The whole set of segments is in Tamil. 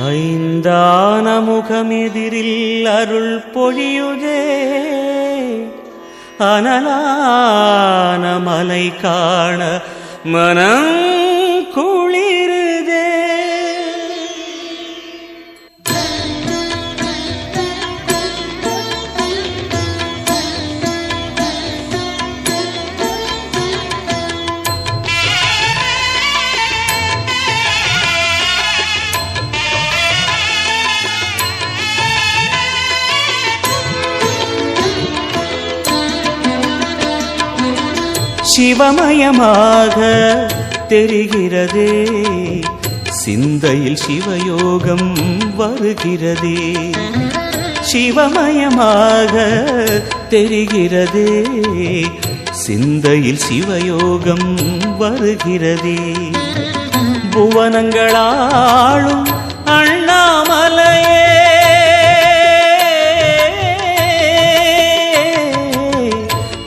ஐந்தான முகமெதிரில் அருள் பொழியுதே, அனலான மலை காண மனம் குளிருதே. சிவமயமாக தெரிகிறதே, சிந்தையில் சிவயோகம் வருகிறதே. சிவமயமாக தெரிகிறதே, சிந்தையில் சிவயோகம் வருகிறதே. புவனங்களாளும் அண்ணாமலையே,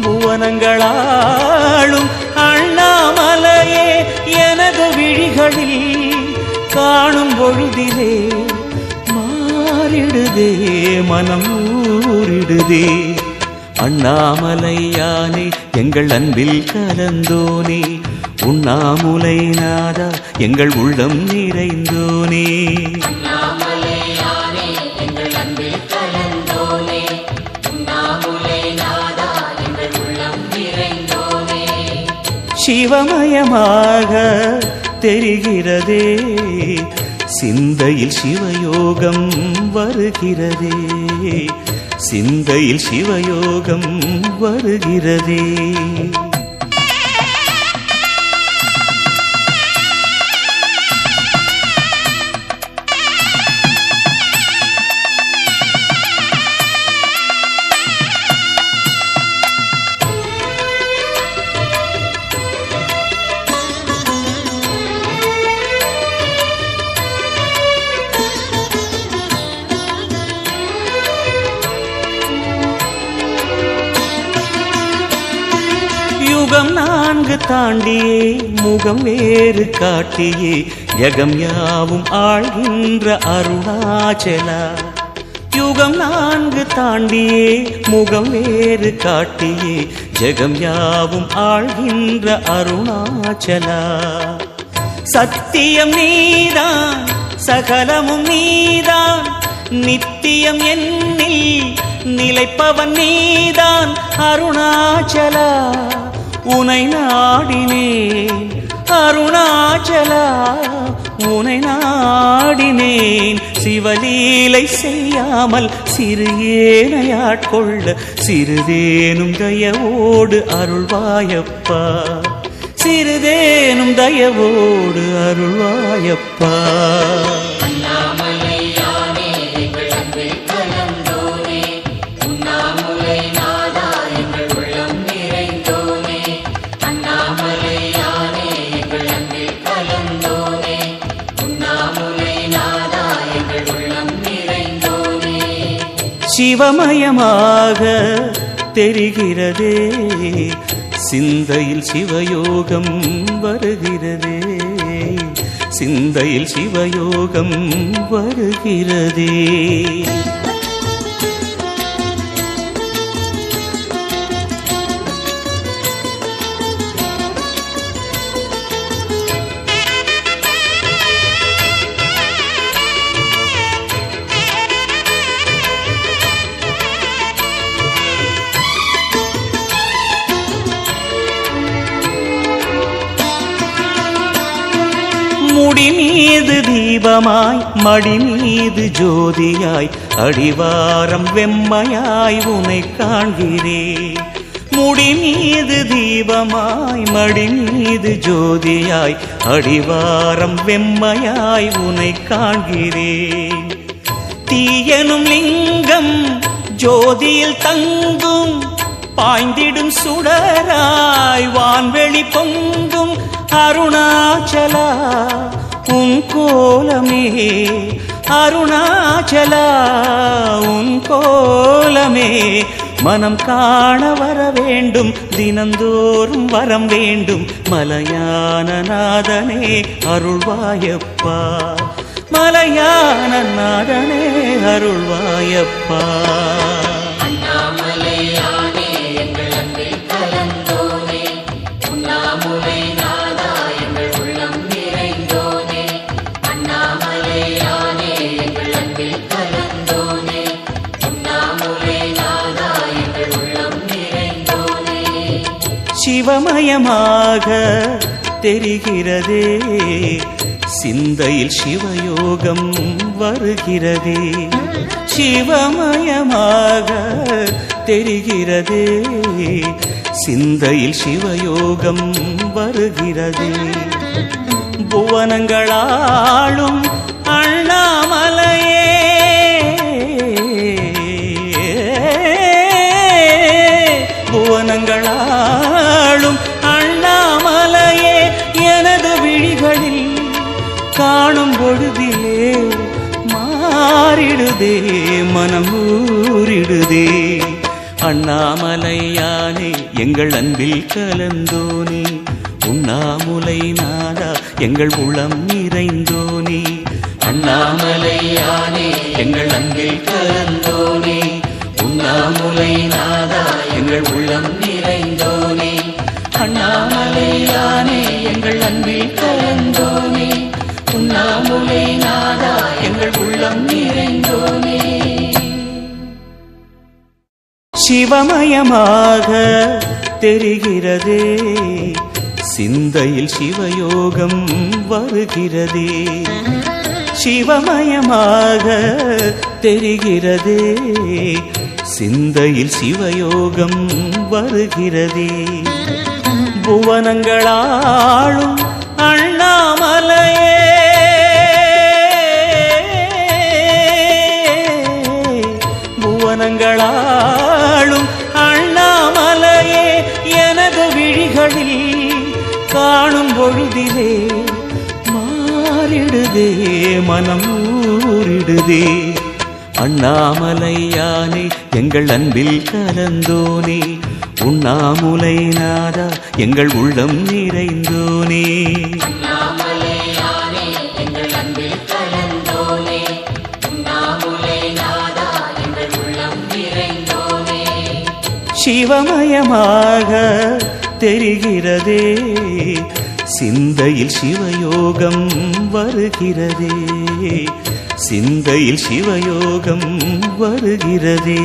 புவனங்களாளும் அண்ணாமலையே, எனது விழிகளில் காணும் பொழுதிலே மாறிடுதே, மனம் ஊறிடுதே. அண்ணாமலையானே எங்கள் அன்பில் கலந்தோனே, உண்ணாமுலை நாதா எங்கள் உள்ளம் நிறைந்தோனே. சிவமயமாக தெரிகிறதே, சிந்தையில் சிவயோகம் வருகிறதே, சிந்தையில் சிவயோகம் வருகிறதே. யுகம் 4 தாண்டியே முகம் வேறு காட்டியே, ஜகம் யாவும் ஆழ்கின்ற அருணாச்சலா. யுகம் 4 தாண்டியே முகம் வேறு காட்டியே, ஜகம் யாவும் ஆழ்கின்ற அருணாச்சலா. சத்தியம் நீதான், சகலமும் நீதான், நித்தியம் என்னில் நிலைப்பவன் நீதான் அருணாச்சலா. உனை நாடினேன் அருணாச்சலா, உனை நாடினேன். சிவலீலை செய்யாமல் சிறு ஏனையாட்கொள்ள சிறிதேனும் தயவோடு அருள்வாயப்பா, சிறிதேனும் தயவோடு அருள்வாயப்பா. சிவமயமாக தெரிகிறதே, சிந்தையில் சிவயோகம் வருகிறதே, சிந்தையில் சிவயோகம் வருகிறதே. முடி மீது தீபமாய் மடி மீது ஜோதியாய், அடிவாரம் வெம்மையாய் உனை காண்கிறேன். முடி மீது தீபமாய் மடி மீது ஜோதியாய், அடிவாரம் வெம்மையாய் உனை காண்கிறேன். தீயனும் லிங்கம் ஜோதியில் தங்கும், பாய்ந்திடும் சுடராய் வான்வெளி பொங்கும் அருணாச்சலா. உன் கோலமே அருணாச்சலா, உன் கோலமே மனம் காண வர வேண்டும், தினந்தோறும் வரம் வேண்டும். மலையான நாதனே அருள்வாயப்பா, மலையான நாதனே அருள்வாயப்பா. அண்ணாமலையானே எங்கள் அன்பில் கலந்தோனே, உண்ணாமுலை நாதா எங்கள் உள்ளம் நிறைந்தோனே. அண்ணாமலையானே எங்கள் அன்பில் கலந்தோனே, உண்ணாமுலை நாதா எங்கள் உள்ளம் நிறைந்தோனே. சிவமயமாக தெரிகிறதே சிந்தையில் சிவயோகம் வருகிறதே. சிவமயமாக தெரிகிறதே சிந்தையில் சிவயோகம் வருகிறதே. புவனங்களாளும் அண்ணாமலையே, புவனங்களாளும் அண்ணாமலையே, எனது விழிகளில் காணும் பொழுதிலே மாறிடுதே மனம் ஊறிடுதே. அண்ணாமலையானே எங்கள் அன்பில் கலந்தோனே, உண்ணாமுலை நாதா எங்கள் உளம் நிறைந்தோனே. அண்ணாமலையானே எங்கள் அன்பில் கலந்தோனே, உண்ணாமுலை நாதா எங்கள் உள்ளம் நிறைந்தோனே. அண்ணாமலையானே எங்கள் அன்பில் கலந்தோனே, உண்ணாமுலை நாதா எங்கள் உள்ளம் நிறைந்தோனே. சிவமயமாக தெரிகிறதே சிந்தையில் சிவயோகம் வருகிறதே. சிவமயமாக தெரிகிறதே சிந்தையில் சிவயோகம் வருகிறதே. புவனங்களாளும் அண்ணாமலையே, புவனங்களாளும் அண்ணாமலையே, எனது விழிகளில் காணும் பொழுதிலே மாறிடுதே மனம் ஊறிடுதே. அண்ணாமலையானே எங்கள் அன்பில் கலந்தோனே, உண்ணாமுலை நாதா எங்கள் உள்ளம் நிறைந்தோனே. அண்ணாமலையானே எங்கள் அன்பில் கலந்தோனே, உண்ணாமுலை நாதா எங்கள் உள்ளம் நிறைந்தோனே. சிவமயமாக தெரிகிறதே சிந்தையில் சிவயோகம் வருகிறதே. சிந்தையில் சிவயோகம் வருகிறதே.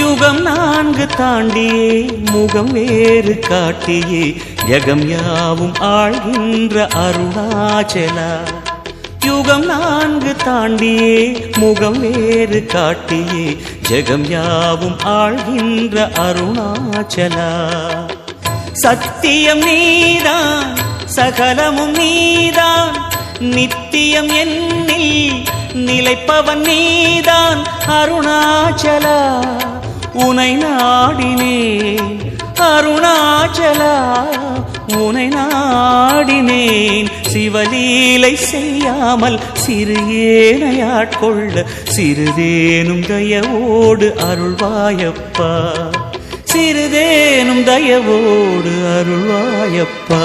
யுகம் 4 தாண்டியே முகம் வேறு காட்டியே ஜகம் யாவும் ஆழ்கின்ற அருணாச்சலா. யுகம் 4 தாண்டியே முகம் வேறு காட்டியே ஜகம் யாவும் ஆழ்கின்ற அருணாச்சலா. சத்தியம் நீதான் சகலமும் நீதான், நித்தியம் என்னில் நிலைப்பவன் நீதான் அருணாச்சலா. உனை நாடினேன் அருணாச்சலா, உனை நாடினேன். சிவலீலை செய்யாமல் சிறு ஏனையாட்கொள்ள சிறிதேனும் தயவோடு அருள்வாயப்பா. சிறிதேனும் தயவோடு அருள்வாயப்பா.